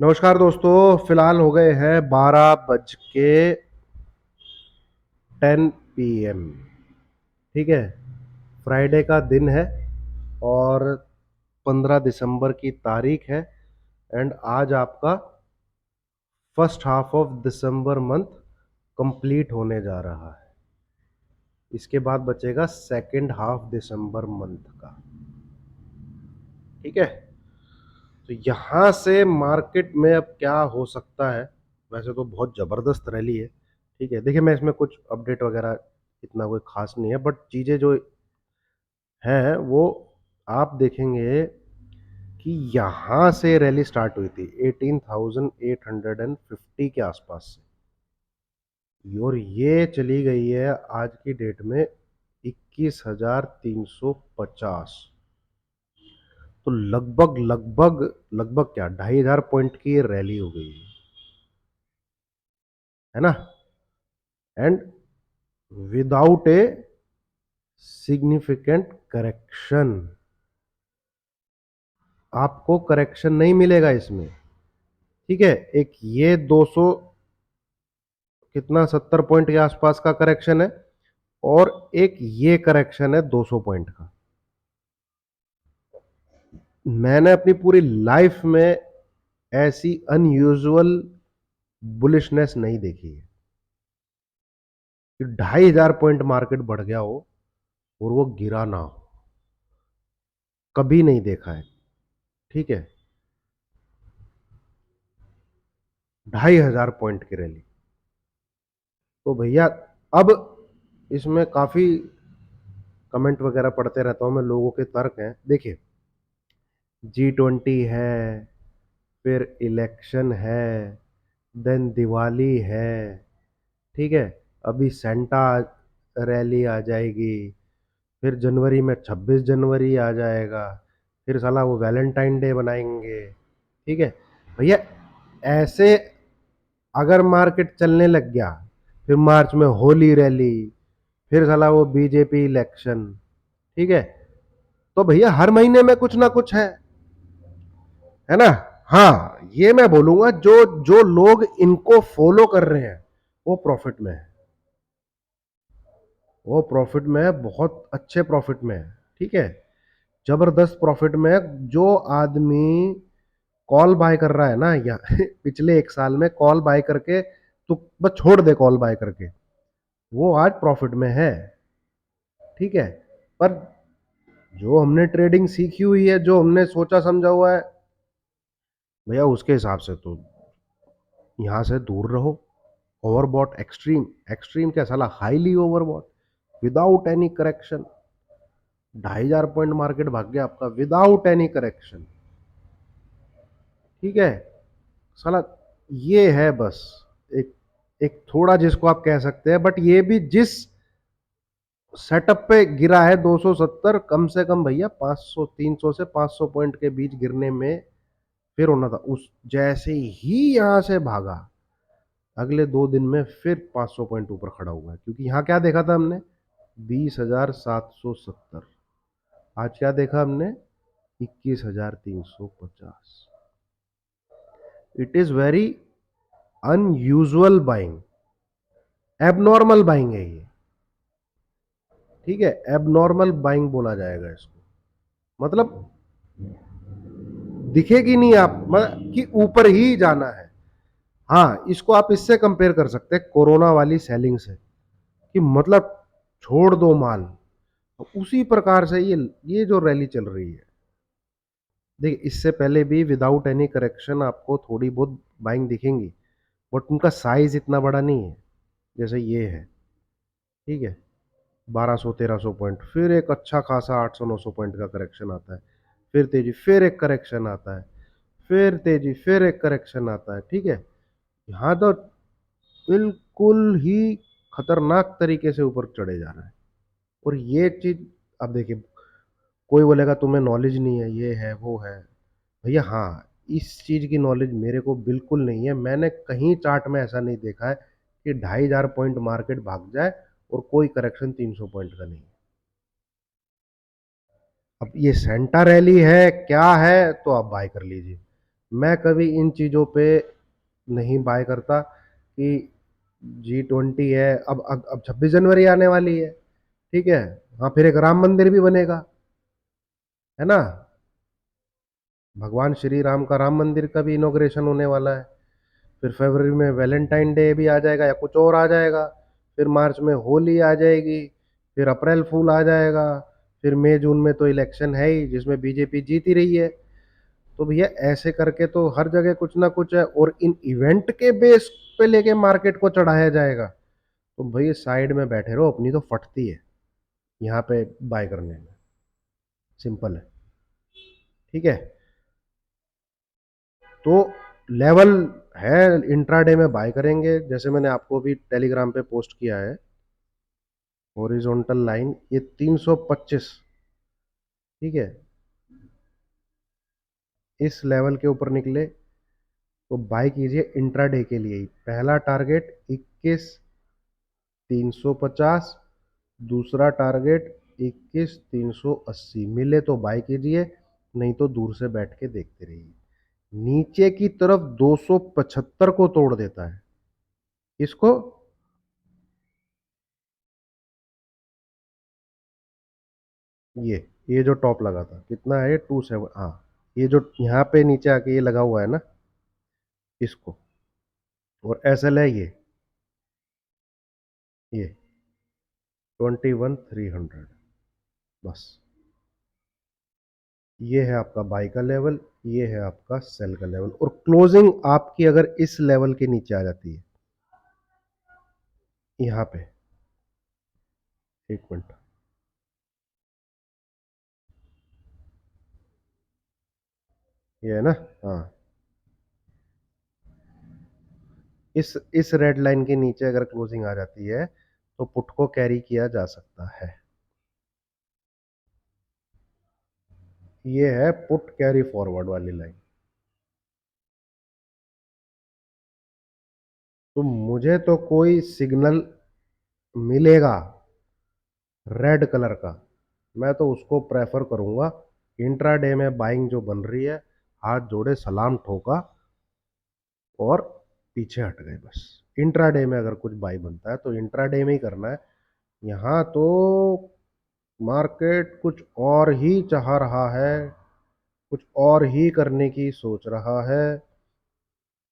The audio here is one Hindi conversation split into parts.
नमस्कार दोस्तों। फिलहाल हो गए हैं 12:10 PM। ठीक है। फ्राइडे का दिन है और 15 दिसंबर की तारीख है। एंड आज आपका first half of December month complete होने जा रहा है। इसके बाद बचेगा सेकेंड हाफ दिसंबर मंथ का। ठीक है। तो यहाँ से मार्केट में अब क्या हो सकता है। वैसे तो बहुत ज़बरदस्त रैली है। ठीक है। देखिए, मैं इसमें कुछ अपडेट वगैरह इतना कोई खास नहीं है, बट चीज़ें जो हैं वो आप देखेंगे कि यहाँ से रैली स्टार्ट हुई थी 18,850 के आसपास से, और ये चली गई है आज की डेट में 21,350। तो लगभग लगभग लगभग क्या 2,500 पॉइंट की रैली हो गई है ना। And without a significant correction, आपको करेक्शन नहीं मिलेगा इसमें। ठीक है। एक ये 200 कितना 70 पॉइंट के आसपास का करेक्शन है, और एक ये करेक्शन है 200 पॉइंट का। मैंने अपनी पूरी लाइफ में ऐसी अनयूजुअल बुलिशनेस नहीं देखी है कि 2,500 पॉइंट मार्केट बढ़ गया हो और वो गिरा ना हो। कभी नहीं देखा है। ठीक है। 2,500 पॉइंट की रैली। तो भैया, अब इसमें काफी कमेंट वगैरह पढ़ते रहता हूं मैं, लोगों के तर्क हैं। देखिए, G20 है, फिर इलेक्शन है, देन दिवाली है। ठीक है। अभी सेंटा रैली आ जाएगी, फिर जनवरी में 26 जनवरी आ जाएगा, फिर साला वो वैलेंटाइन डे बनाएंगे। ठीक है। भैया, ऐसे अगर मार्केट चलने लग गया, फिर मार्च में होली रैली, फिर साला वो बीजेपी इलेक्शन। ठीक है। तो भैया हर महीने में कुछ ना कुछ है ना। हाँ, ये मैं बोलूंगा, जो जो लोग इनको फॉलो कर रहे हैं वो प्रॉफिट में है। वो प्रॉफिट में है, बहुत अच्छे प्रॉफिट में है। ठीक है। जबरदस्त प्रॉफिट में है। जो आदमी कॉल बाय कर रहा है ना, या पिछले एक साल में कॉल बाय करके, तो बस छोड़ दे कॉल बाय करके, वो आज प्रॉफिट में है। ठीक है। पर जो हमने ट्रेडिंग सीखी हुई है, जो हमने सोचा समझा हुआ है, भैया उसके हिसाब से तो यहां से दूर रहो। ओवरबॉट, एक्सट्रीम एक्सट्रीम क्या साला, highly overbought without any correction. 2,500 point market भाग गया आपका विदाउट एनी करेक्शन। ठीक है। साला ये है बस एक एक थोड़ा जिसको आप कह सकते हैं, बट ये भी जिस सेटअप पे गिरा है 270, कम से कम भैया 500, 300 से 500 पॉइंट के बीच गिरने में फिर होना था। उस जैसे ही यहां से भागा, अगले 2 दिन में फिर 500 पॉइंट ऊपर खड़ा हुआ है, क्योंकि यहां क्या देखा था हमने, 20,770। आज क्या देखा हमने, 21,350। It is very unusual buying, abnormal buying है ये। ठीक है। एबनॉर्मल बाइंग बोला जाएगा इसको। मतलब दिखेगी नहीं आप कि ऊपर ही जाना है। हाँ, इसको आप इससे कंपेयर कर सकते हैं कोरोना वाली सेलिंग से, कि मतलब छोड़ दो माल। उसी प्रकार से ये जो रैली चल रही है। देखिए, इससे पहले भी विदाउट एनी करेक्शन आपको थोड़ी बहुत बाइंग दिखेंगी, बट उनका साइज इतना बड़ा नहीं है जैसे ये है। ठीक है। 1,200-1,300 पॉइंट, फिर एक अच्छा खासा 800-900 पॉइंट का करेक्शन आता है, फिर तेजी, फिर एक करेक्शन आता है, फिर तेजी, फिर एक करेक्शन आता है। ठीक है। यहाँ तो बिल्कुल ही खतरनाक तरीके से ऊपर चढ़े जा रहा है। और ये चीज, अब देखिए, कोई बोलेगा तुम्हें नॉलेज नहीं है, ये है वो है। भैया हाँ, इस चीज की नॉलेज मेरे को बिल्कुल नहीं है। मैंने कहीं चार्ट में ऐसा नहीं देखा है कि 2,500 पॉइंट मार्केट भाग जाए और कोई करेक्शन 300 पॉइंट का नहीं। अब ये सेंटा रैली है क्या है, तो आप बाय कर लीजिए। मैं कभी इन चीज़ों पे नहीं बाय करता कि G20 है, अब 26 जनवरी आने वाली है, ठीक है, हाँ फिर एक राम मंदिर भी बनेगा, है ना, भगवान श्री राम का राम मंदिर का भी इनॉग्रेशन होने वाला है। फिर फरवरी में वैलेंटाइन डे भी आ जाएगा या कुछ और आ जाएगा। फिर मार्च में होली आ जाएगी। फिर अप्रैल फूल आ जाएगा। फिर मई जून में तो इलेक्शन है ही जिसमें बीजेपी जीत ही रही है। तो भैया ऐसे करके तो हर जगह कुछ ना कुछ है, और इन इवेंट के बेस पे लेके मार्केट को चढ़ाया जाएगा। तो भैया साइड में बैठे रहो, अपनी तो फटती है यहाँ पे बाय करने में। सिंपल है। ठीक है। तो लेवल है, इंट्राडे में बाय करेंगे, जैसे मैंने आपको भी टेलीग्राम पे पोस्ट किया है। हॉरिजॉन्टल लाइन ये 325, ठीक है, इस लेवल के ऊपर निकले तो बाय कीजिए इंट्राडे के लिए ही। पहला टारगेट 21,350, दूसरा टारगेट 21,380, मिले तो बाय कीजिए, नहीं तो दूर से बैठ के देखते रहिए। नीचे की तरफ 275 को तोड़ देता है। इसको ये जो टॉप लगा था कितना है, 27, हाँ, ये जो यहाँ पे नीचे आके ये लगा हुआ है ना, इसको, और एसएल है ये 21,300, बस। ये है आपका बाई का लेवल, ये है आपका सेल का लेवल, और क्लोजिंग आपकी अगर इस लेवल के नीचे आ जाती है, यहाँ पे, एक मिनट, ये है ना, हाँ, इस रेड लाइन के नीचे अगर क्लोजिंग आ जाती है तो पुट को कैरी किया जा सकता है। ये है पुट कैरी फॉरवर्ड वाली लाइन। तो मुझे तो कोई सिग्नल मिलेगा रेड कलर का, मैं तो उसको प्रेफर करूंगा। इंट्राडे में बाइंग जो बन रही है, हाथ जोड़े सलाम ठोका और पीछे हट गए बस। इंट्राडे में अगर कुछ बाई बनता है तो इंट्राडे में ही करना है। यहाँ तो मार्केट कुछ और ही चाह रहा है, कुछ और ही करने की सोच रहा है,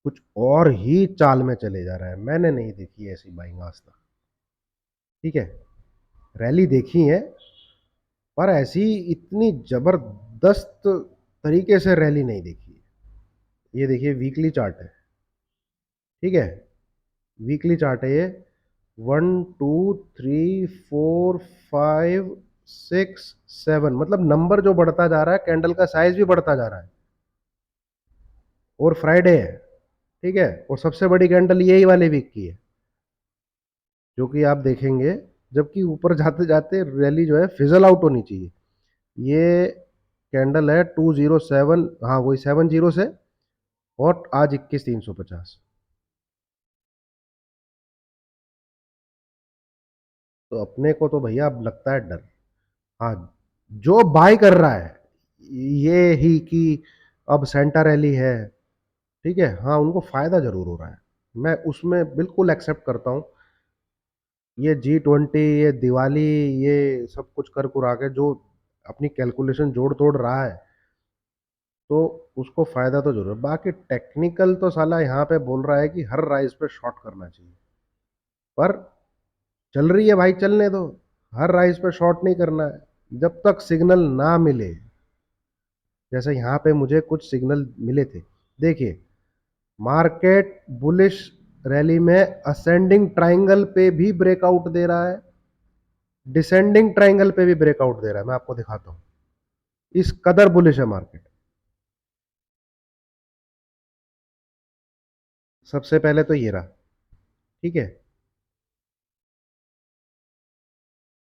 कुछ और ही चाल में चले जा रहा है। मैंने नहीं देखी ऐसी बाइंग आज तक। ठीक है, रैली देखी है, पर ऐसी इतनी जबरदस्त तरीके से रैली नहीं देखी है। ये देखिए वीकली चार्ट है, ठीक है, वीकली चार्ट है ये। 1 2 3 4 5 6 7, मतलब नंबर जो बढ़ता जा रहा है, कैंडल का साइज भी बढ़ता जा रहा है, और फ्राइडे है, ठीक है, और सबसे बड़ी कैंडल यही वाले वीक की है, जो कि आप देखेंगे, जबकि ऊपर जाते जाते रैली जो है फिजल आउट होनी चाहिए। ये कैंडल है 207, हाँ वही 70 से, और आज 21,350। तो अपने को तो भैया अब लगता है डर। हाँ, जो बाय कर रहा है ये ही कि अब सेंटा रैली है, ठीक है, हाँ उनको फायदा जरूर हो रहा है, मैं उसमें बिल्कुल एक्सेप्ट करता हूँ। ये G20, ये दिवाली, ये सब कुछ कर कुरा के जो अपनी कैलकुलेशन जोड़ तोड़ रहा है, तो उसको फायदा तो जरूर है। बाकी टेक्निकल तो साला यहाँ पे बोल रहा है कि हर राइज पे शॉर्ट करना चाहिए, पर चल रही है भाई, चलने दो। हर राइज पे शॉर्ट नहीं करना है जब तक सिग्नल ना मिले। जैसे यहाँ पे मुझे कुछ सिग्नल मिले थे, देखिए, मार्केट बुलिश रैली में असेंडिंग ट्राइंगल पे भी ब्रेकआउट दे रहा है, डिसेंडिंग ट्राइंगल पे भी ब्रेकआउट दे रहा है। मैं आपको दिखाता हूं, इस कदर बुलिश है मार्केट। सबसे पहले तो ये रहा, ठीक है,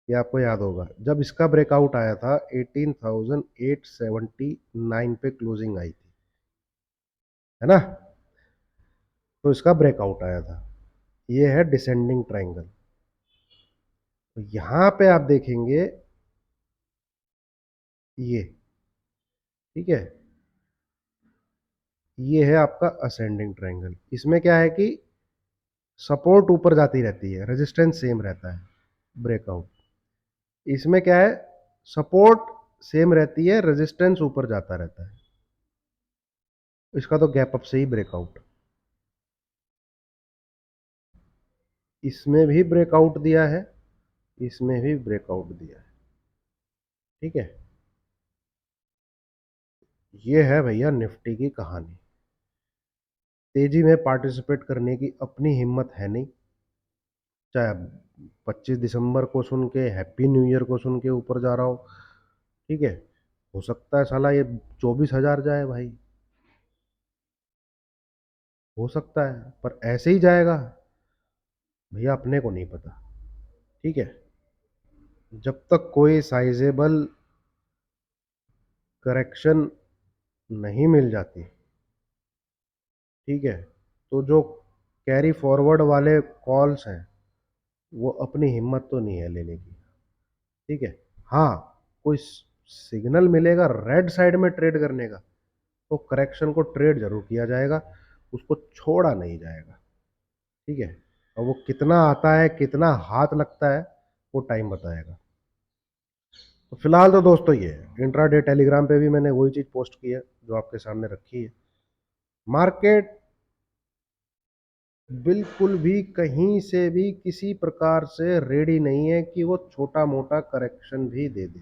ये आपको याद होगा जब इसका ब्रेकआउट आया था 18,879 पे क्लोजिंग आई थी, है ना, तो इसका ब्रेकआउट आया था। ये है डिसेंडिंग ट्राइंगल। तो यहां पे आप देखेंगे ये, ठीक है, ये है आपका असेंडिंग ट्रायंगल। इसमें क्या है कि सपोर्ट ऊपर जाती रहती है, रेजिस्टेंस सेम रहता है, ब्रेकआउट। इसमें क्या है, सपोर्ट सेम रहती है, रेजिस्टेंस ऊपर जाता रहता है। इसका तो गैप अप से ही ब्रेकआउट। इसमें भी ब्रेकआउट दिया है, इसमें भी ब्रेकआउट दिया है। ठीक है, ये है भैया निफ्टी की कहानी। तेजी में पार्टिसिपेट करने की अपनी हिम्मत है नहीं, चाहे 25 दिसंबर को सुन के, हैप्पी न्यू ईयर को सुन के ऊपर जा रहा हो। ठीक है, हो सकता है साला ये 24,000 जाए भाई, हो सकता है, पर ऐसे ही जाएगा भैया अपने को नहीं पता। ठीक है, जब तक कोई साइजेबल करेक्शन नहीं मिल जाती, ठीक है, तो जो कैरी फॉरवर्ड वाले कॉल्स हैं वो अपनी हिम्मत तो नहीं है लेने की। ठीक है, हाँ, कोई सिग्नल मिलेगा रेड साइड में ट्रेड करने का तो करेक्शन को ट्रेड जरूर किया जाएगा, उसको छोड़ा नहीं जाएगा। ठीक है, और वो कितना आता है, कितना हाथ लगता है, वो टाइम बताएगा। तो फिलहाल तो दोस्तों ये इंट्राडे टेलीग्राम पे भी मैंने वही चीज़ पोस्ट की है जो आपके सामने रखी है। मार्केट बिल्कुल भी कहीं से भी किसी प्रकार से रेडी नहीं है कि वो छोटा मोटा करेक्शन भी दे दे।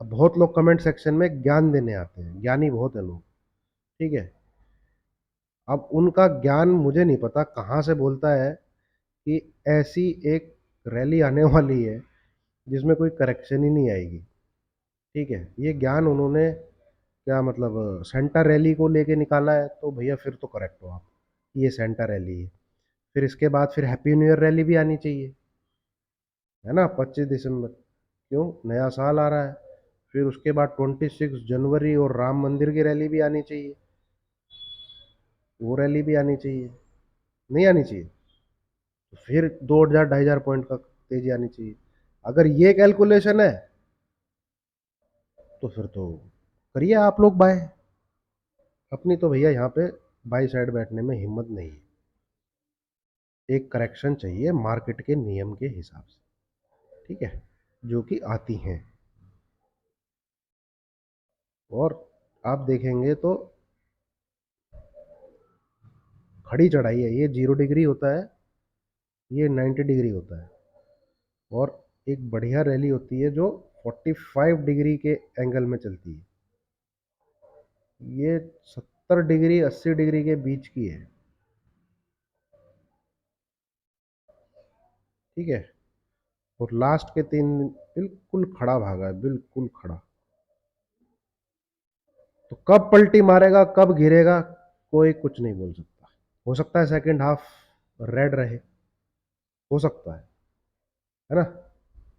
अब बहुत लोग कमेंट सेक्शन में ज्ञान देने आते हैं, ज्ञानी बहुत है लोग। ठीक है, अब उनका ज्ञान मुझे नहीं पता कहाँ से बोलता है कि ऐसी एक रैली आने वाली है जिसमें कोई करेक्शन ही नहीं आएगी। ठीक है, ये ज्ञान उन्होंने क्या मतलब सेंटा रैली को लेके निकाला है, तो भैया फिर तो करेक्ट हो आप, ये सेंटा रैली है। फिर इसके बाद फिर हैप्पी न्यू ईयर रैली भी आनी चाहिए, है ना, 25 दिसंबर, क्यों, नया साल आ रहा है। फिर उसके बाद 26 जनवरी और राम मंदिर की रैली भी आनी चाहिए, वो रैली भी आनी चाहिए, नहीं आनी चाहिए, तो फिर 2,000 2,500 पॉइंट का तेजी आनी चाहिए। अगर ये कैलकुलेशन है तो फिर तो करिए आप लोग बाय। अपनी तो भैया यहाँ पे बाई साइड बैठने में हिम्मत नहीं है। एक करेक्शन चाहिए मार्केट के नियम के हिसाब से, ठीक है, जो कि आती हैं। और आप देखेंगे तो खड़ी चढ़ाई है, ये 0 डिग्री होता है, ये 90 डिग्री होता है। और एक बढ़िया रैली होती है जो 45 डिग्री के एंगल में चलती है, ये 70 डिग्री 80 डिग्री के बीच की है। ठीक है, और लास्ट के 3 दिन बिल्कुल खड़ा भागा है, बिल्कुल खड़ा। तो कब पलटी मारेगा, कब गिरेगा, कोई कुछ नहीं बोल सकता। हो सकता है सेकंड हाफ रेड रहे, हो सकता है ना,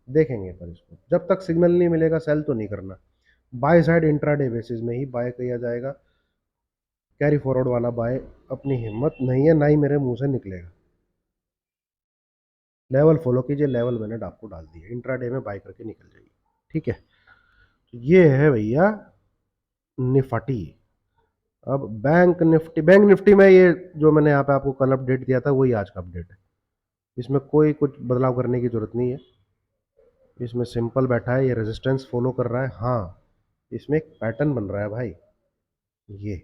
देखेंगे। पर इसको जब तक सिग्नल नहीं मिलेगा सेल तो नहीं करना। बाय साइड इंट्राडे बेसिस में ही बाय किया जाएगा। कैरी फॉरवर्ड वाला बाय अपनी हिम्मत नहीं है, ना ही मेरे मुंह से निकलेगा। लेवल फॉलो कीजिए, लेवल मैंने आपको डाल दिया, इंट्राडे में बाय करके निकल जाइए। ठीक है, तो ये है भैया निफ्टी। अब बैंक निफ्टी में ये जो मैंने यहाँ पे आपको कल अपडेट दिया था वही आज का अपडेट है। इसमें कोई कुछ बदलाव करने की जरूरत नहीं है, इसमें सिंपल बैठा है, ये रेजिस्टेंस फॉलो कर रहा है। हाँ, इसमें एक पैटर्न बन रहा है भाई, ये,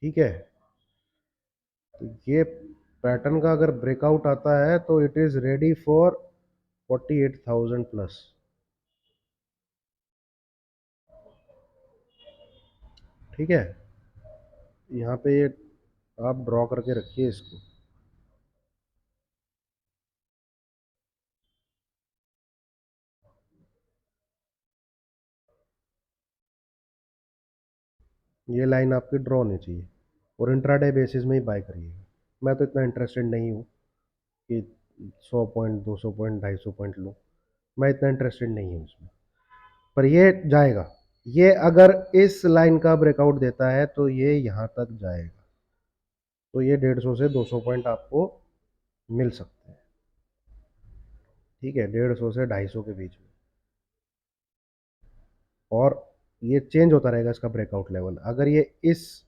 ठीक है, तो ये पैटर्न का अगर ब्रेकआउट आता है तो it is ready for 48,000 plus. ठीक है, यहाँ पे ये आप ड्रॉ करके रखिए इसको। ये लाइन आपकी ड्रॉ होनी चाहिए और इंट्राडे बेसिस में ही बाय करिएगा। मैं तो इतना इंटरेस्टेड नहीं हूँ कि 100 पॉइंट 200 पॉइंट 250 पॉइंट लूँ, मैं इतना इंटरेस्टेड नहीं हूँ उसमें। पर ये जाएगा, ये अगर इस लाइन का ब्रेकआउट देता है तो ये यहाँ तक जाएगा, तो ये 150 से 200 पॉइंट आपको मिल सकते हैं। ठीक है, 150 से 250 के बीच में। और ये चेंज होता रहेगा इसका ब्रेकआउट लेवल। अगर ये इस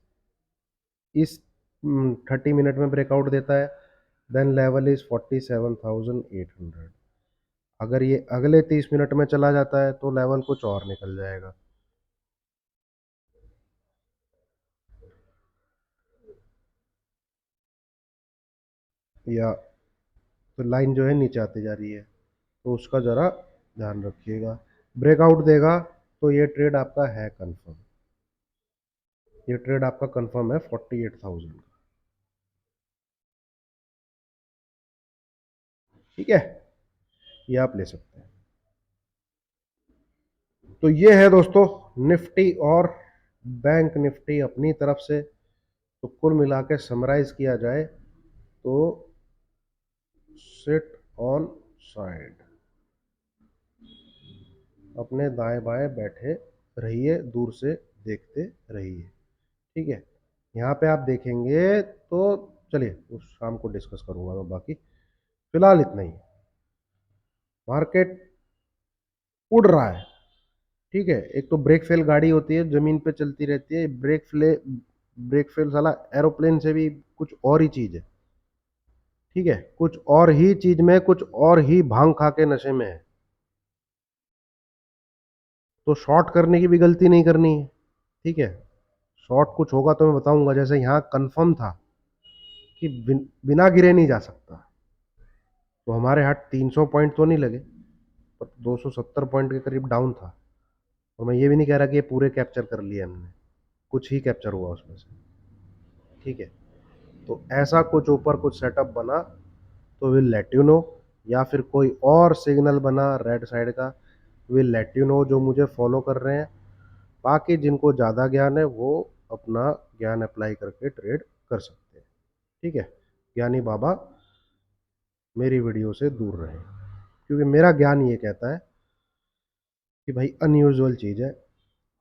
30 मिनट में ब्रेकआउट देता है, देन लेवल इज 47,800। अगर ये अगले 30 मिनट में चला जाता है तो लेवल कुछ और निकल जाएगा। या तो लाइन जो है नीचे आती जा रही है, तो उसका ज़रा ध्यान रखिएगा। ब्रेकआउट देगा तो ये ट्रेड आपका है कंफर्म, ये ट्रेड आपका कंफर्म है 48,000 का। ठीक है, ये आप ले सकते हैं। तो ये है दोस्तों निफ्टी और बैंक निफ्टी अपनी तरफ से। तो कुल मिला के समराइज किया जाए तो सिट ऑन साइड, अपने दाएं बाएं बैठे रहिए, दूर से देखते रहिए। ठीक है, यहाँ पे आप देखेंगे तो चलिए उस शाम को डिस्कस करूंगा मैं बाकी, फिलहाल इतना ही। मार्केट उड़ रहा है, ठीक है। एक तो ब्रेक फेल गाड़ी होती है, जमीन पे चलती रहती है। ब्रेक फेल साला एरोप्लेन से भी कुछ और ही चीज है। ठीक है, कुछ और ही चीज में कुछ और ही भांग खा के नशे में है। तो शॉर्ट करने की भी गलती नहीं करनी है। ठीक है, शॉर्ट कुछ होगा तो मैं बताऊंगा। जैसे यहाँ कंफर्म था कि बिना गिरे नहीं जा सकता, तो हमारे हाथ 300 पॉइंट तो नहीं लगे, पर 270 पॉइंट के करीब डाउन था। और मैं ये भी नहीं कह रहा कि ये पूरे कैप्चर कर लिए हमने, कुछ ही कैप्चर हुआ उसमें से। ठीक है, तो ऐसा कुछ ऊपर कुछ सेटअप बना तो विल लेट यू नो, या फिर कोई और सिग्नल बना रेड साइड का, विल लेट यू नो, जो मुझे फॉलो कर रहे हैं। बाकी जिनको ज़्यादा ज्ञान है वो अपना ज्ञान अप्लाई करके ट्रेड कर सकते हैं। ठीक है, ज्ञानी बाबा मेरी वीडियो से दूर रहे, क्योंकि मेरा ज्ञान ये कहता है कि भाई अनयूजुअल चीज़ है।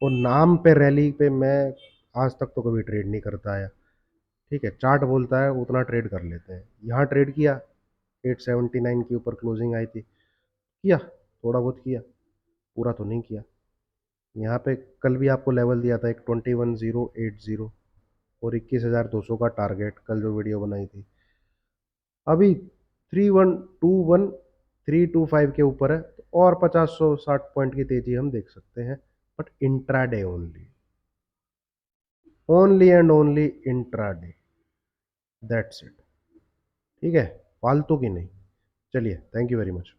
और नाम पे रैली पे मैं आज तक तो कभी ट्रेड नहीं करता आया। ठीक है, चार्ट बोलता है उतना ट्रेड कर लेते हैं। यहाँ ट्रेड किया, 879 के ऊपर क्लोजिंग आई थी, किया, थोड़ा बहुत किया, पूरा तो नहीं किया। यहाँ पे कल भी आपको लेवल दिया था एक 21,080 और 21,200 का टारगेट, कल जो वीडियो बनाई थी। अभी 3,121,325 के ऊपर है, तो और 50-60 पॉइंट की तेजी हम देख सकते हैं, but intraday only, only and only intraday, that's it. ठीक है, फालतू की नहीं। चलिए, थैंक यू वेरी मच।